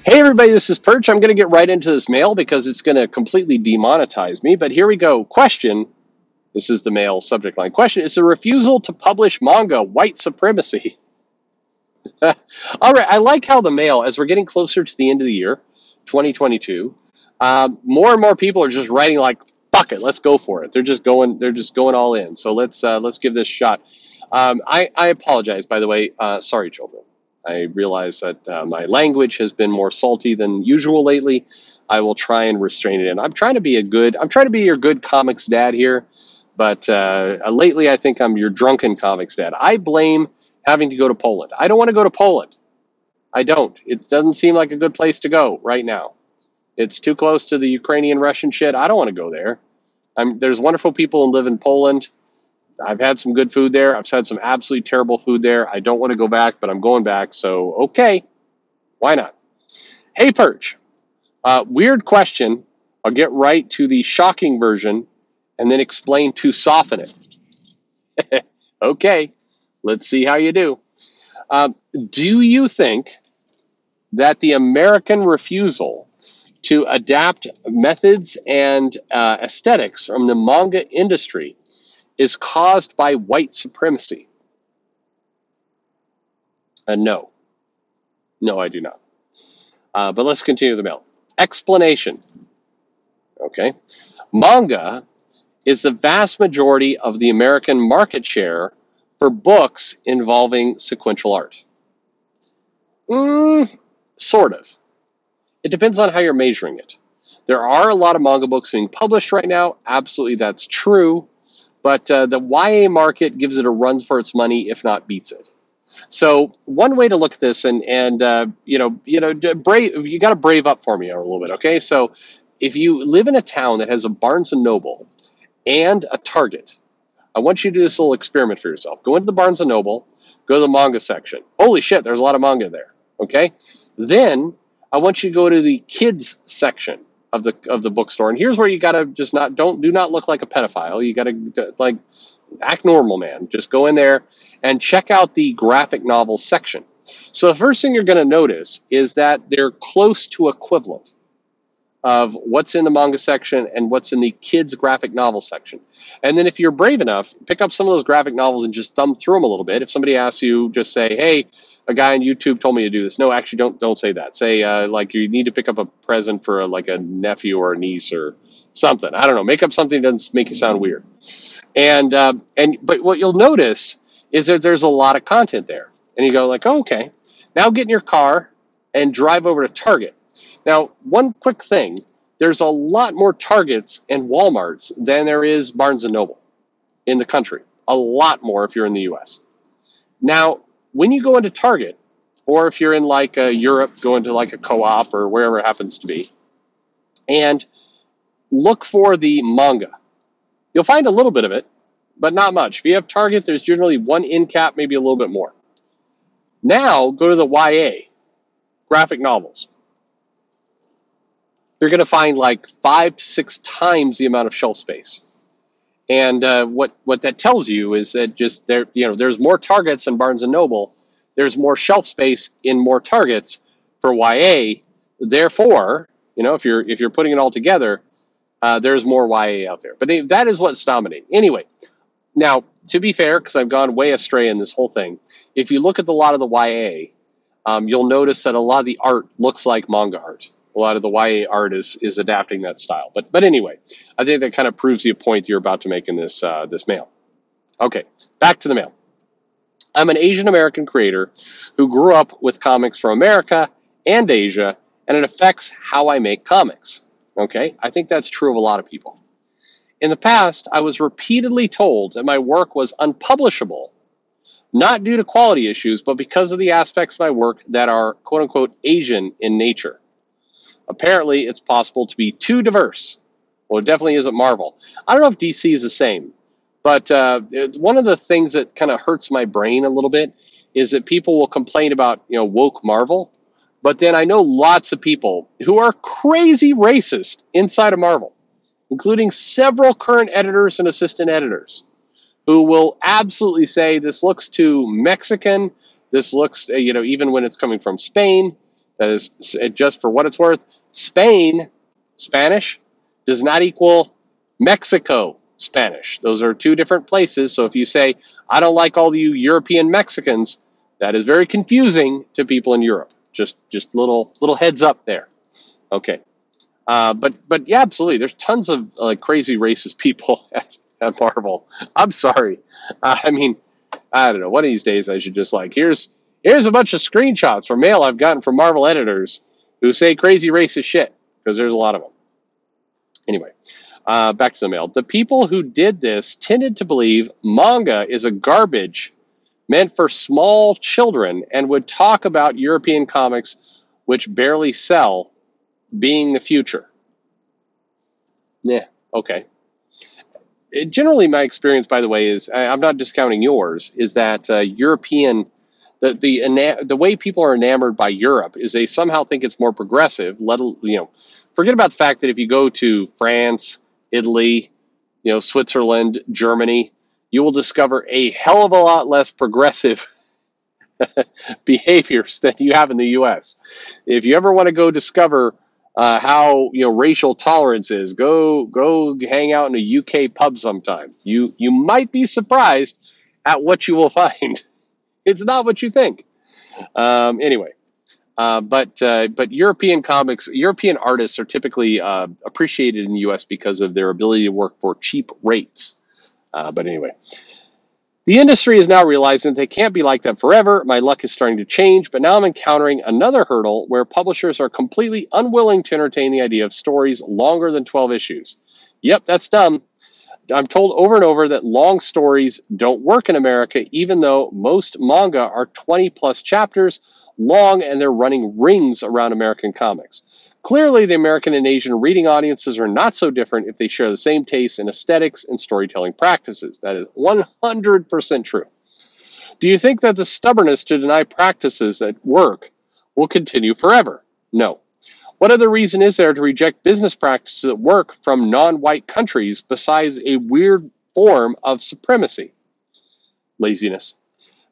Hey everybody, this is Perch. I'm going to get right into this mail because it's going to completely demonetize me. But here we go. Question. This is the mail subject line. Question. Is the refusal to publish manga white supremacy? All right. I like how the mail, as we're getting closer to the end of the year, 2022, more and more people are just writing like, "Fuck it, let's go for it." They're just going. They're just going all in. So let's give this a shot. I apologize, by the way. Sorry, children. I realize that my language has been more salty than usual lately. I will try and restrain it. And I'm trying to be your good comics dad here. But lately, I think I'm your drunken comics dad. I blame having to go to Poland. I don't want to go to Poland. I don't. It doesn't seem like a good place to go right now. It's too close to the Ukrainian Russian shit. I don't want to go there. There's wonderful people who live in Poland. I've had some good food there. I've had some absolutely terrible food there. I don't want to go back, but I'm going back. So, okay, why not? Hey, Perch. Weird question. I'll get right to the shocking version and then explain to soften it. Okay, let's see how you do. Do you think that the American refusal to adapt methods and aesthetics from the manga industry is caused by white supremacy? No. No, I do not. But let's continue the mail. Explanation. Okay. Manga is the vast majority of the American market share for books involving sequential art. Sort of. It depends on how you're measuring it. There are a lot of manga books being published right now. Absolutely, that's true. But the YA market gives it a run for its money, if not beats it. So one way to look at this, and you got to brave up for me a little bit, okay? So if you live in a town that has a Barnes and Noble and a Target, I want you to do this little experiment for yourself. Go into the Barnes and Noble, go to the manga section. Holy shit, there's a lot of manga there. Okay, then I want you to go to the kids section of the bookstore, and here's where you gotta just do not look like a pedophile. You gotta like act normal, man. Just go in there and check out the graphic novel section. So the first thing you're going to notice is that they're close to equivalent of what's in the manga section and what's in the kids graphic novel section. And then if you're brave enough, pick up some of those graphic novels and just thumb through them a little bit. If somebody asks you, just say, "Hey, a guy on YouTube told me to do this." No, actually, don't say that. Say like you need to pick up a present for like a nephew or a niece or something. I don't know. Make up something that doesn't make you sound weird. But what you'll notice is that there's a lot of content there, and you go like, "Oh, okay." Now get in your car and drive over to Target. Now, one quick thing: there's a lot more Targets and WalMarts than there is Barnes and Noble in the country. A lot more if you're in the U.S. Now, when you go into Target, or if you're in like Europe, go into like a co-op or wherever it happens to be, and look for the manga. You'll find a little bit of it, but not much. If you have Target, there's generally one end cap, maybe a little bit more. Now, go to the YA, graphic novels. You're going to find like 5 to 6 times the amount of shelf space. And what that tells you is that just there's more Targets in Barnes and Noble. There's more shelf space in more Targets for YA. Therefore, if you're putting it all together, there's more YA out there. But that is what's dominating. Anyway, now, to be fair, because I've gone way astray in this whole thing, if you look at a lot of the YA, you'll notice that a lot of the art looks like manga art. A lot of the YA art is adapting that style. But anyway, I think that kind of proves the point you're about to make in this mail. Okay, back to the mail. I'm an Asian American creator who grew up with comics from America and Asia, and it affects how I make comics. Okay, I think that's true of a lot of people. In the past, I was repeatedly told that my work was unpublishable, not due to quality issues, but because of the aspects of my work that are quote-unquote Asian in nature. Apparently, it's possible to be too diverse. Well, it definitely isn't Marvel. I don't know if DC is the same, but one of the things that kind of hurts my brain a little bit is that people will complain about woke Marvel, but then I know lots of people who are crazy racist inside of Marvel, including several current editors and assistant editors, who will absolutely say this looks too Mexican. This looks, even when it's coming from Spain, That is, just for what it's worth, Spain Spanish does not equal Mexico Spanish. Those are two different places. So if you say, I don't like all you European Mexicans, that is very confusing to people in Europe. Just little heads up there. Okay. But yeah, absolutely. There's tons of like crazy racist people at Marvel. I'm sorry. I mean, I don't know. One of these days, I should just like here's a bunch of screenshots from mail I've gotten from Marvel editors who say crazy racist shit, because there's a lot of them. Anyway, back to the mail. The people who did this tended to believe manga is a garbage meant for small children and would talk about European comics, which barely sell, being the future. Yeah, okay. Generally, my experience, by the way, is I'm not discounting yours. Is that European? The way people are enamored by Europe is they somehow think it's more progressive. Forget about the fact that if you go to France, Italy, Switzerland, Germany, you will discover a hell of a lot less progressive behaviors than you have in the U.S. If you ever want to go discover how racial tolerance is, go hang out in a UK pub sometime. You might be surprised at what you will find. It's not what you think. Anyway, but European comics, European artists are typically appreciated in the U.S. because of their ability to work for cheap rates. But anyway. The industry is now realizing that they can't be like that forever. My luck is starting to change, but now I'm encountering another hurdle where publishers are completely unwilling to entertain the idea of stories longer than 12 issues. Yep, that's dumb. I'm told over and over that long stories don't work in America, even though most manga are 20 plus chapters long and they're running rings around American comics. Clearly, the American and Asian reading audiences are not so different if they share the same tastes in aesthetics and storytelling practices. That is 100% true. Do you think that the stubbornness to deny practices that work will continue forever? No. What other reason is there to reject business practices that work from non-white countries besides a weird form of supremacy? Laziness.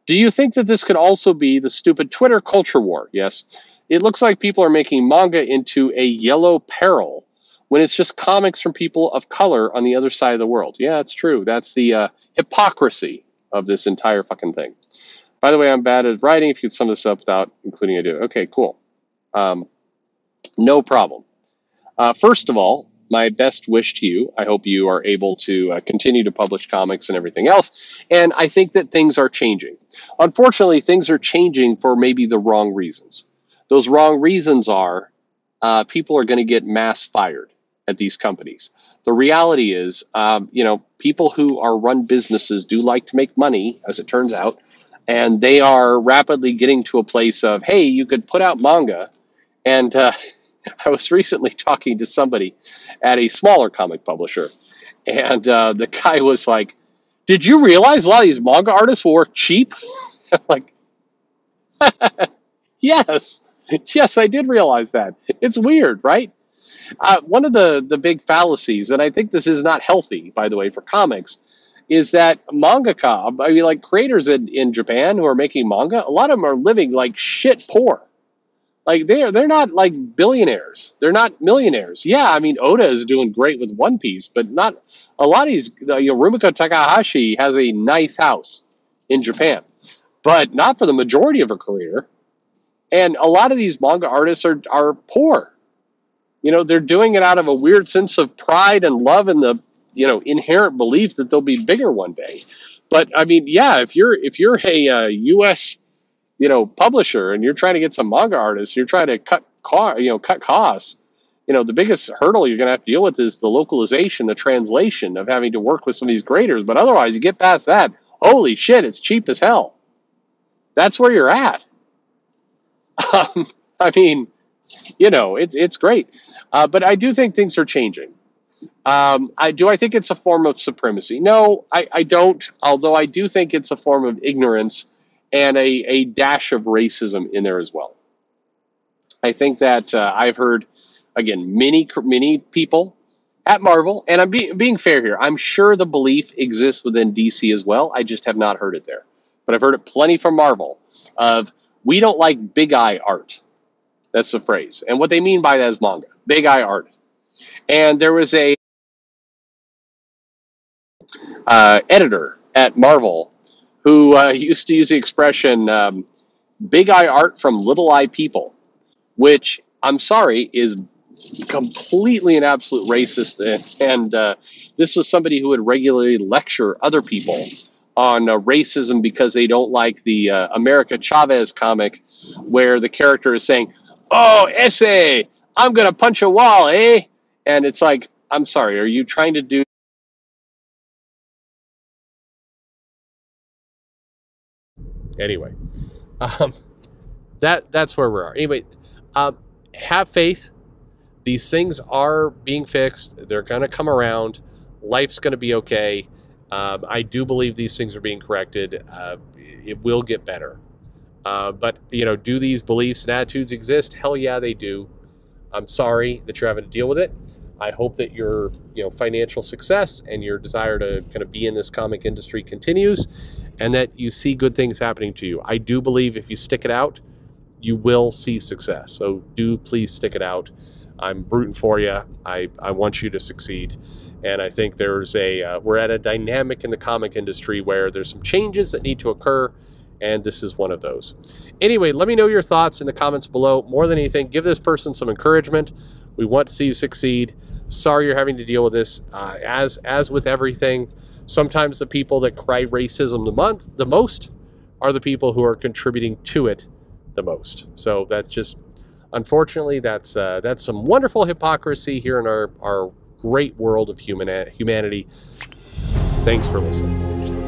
Do you think that this could also be the stupid Twitter culture war? Yes. It looks like people are making manga into a yellow peril when it's just comics from people of color on the other side of the world. Yeah, it's true. That's the hypocrisy of this entire fucking thing. By the way, I'm bad at writing. If you could sum this up without including a do. Okay, cool. No problem. First of all, my best wish to you. I hope you are able to continue to publish comics and everything else. And I think that things are changing. Unfortunately, things are changing for maybe the wrong reasons. Those wrong reasons are people are going to get mass fired at these companies. The reality is, people who are run businesses do like to make money, as it turns out, and they are rapidly getting to a place of, hey, you could put out manga. And I was recently talking to somebody at a smaller comic publisher, and the guy was like, did you realize a lot of these manga artists will work cheap? I'm like, yes. Yes, I did realize that. It's weird, right? One of the big fallacies, and I think this is not healthy, by the way, for comics, is that mangaka, I mean, like creators in Japan who are making manga, a lot of them are living like shit poor. Like they're not like billionaires. They're not millionaires. Yeah, I mean Oda is doing great with One Piece, but not a lot of these. Rumiko Takahashi has a nice house in Japan, but not for the majority of her career. And a lot of these manga artists are poor. They're doing it out of a weird sense of pride and love and the inherent belief that they'll be bigger one day. But I mean, yeah, if you're a U.S. publisher and you're trying to get some manga artists, you're trying to cut costs. The biggest hurdle you're going to have to deal with is the localization, the translation of having to work with some of these graders. But otherwise, you get past that. Holy shit, it's cheap as hell. That's where you're at. I mean, it's great. But I do think things are changing. I think it's a form of supremacy? No, I don't. Although I do think it's a form of ignorance and a dash of racism in there as well. I think that I've heard, again, many people at Marvel, and I'm being fair here. I'm sure the belief exists within DC as well. I just have not heard it there. But I've heard it plenty from Marvel of, we don't like big eye art. That's the phrase. And what they mean by that is manga, big eye art. And there was a editor at Marvel who used to use the expression big eye art from little eye people, which I'm sorry is completely and absolute racist. And this was somebody who would regularly lecture other people on racism because they don't like the America Chavez comic where the character is saying, "Oh, essay, I'm going to punch a wall, eh?" And it's like, I'm sorry, are you trying to do... Anyway, that's where we are. Anyway, have faith. These things are being fixed. They're going to come around. Life's going to be okay. I do believe these things are being corrected. It will get better. But, you know, do these beliefs and attitudes exist? Hell yeah, they do. I'm sorry that you're having to deal with it. I hope that your, you know, financial success and your desire to kind of be in this comic industry continues, and that you see good things happening to you. I do believe if you stick it out, you will see success. So do please stick it out. I'm rooting for you. I want you to succeed. And I think there's we're at a dynamic in the comic industry where there's some changes that need to occur, and this is one of those. Anyway, let me know your thoughts in the comments below. More than anything, give this person some encouragement. We want to see you succeed. Sorry you're having to deal with this. As with everything, sometimes the people that cry racism the most are the people who are contributing to it the most. So that's just, unfortunately, that's some wonderful hypocrisy here in our great world of humanity. Thanks for listening.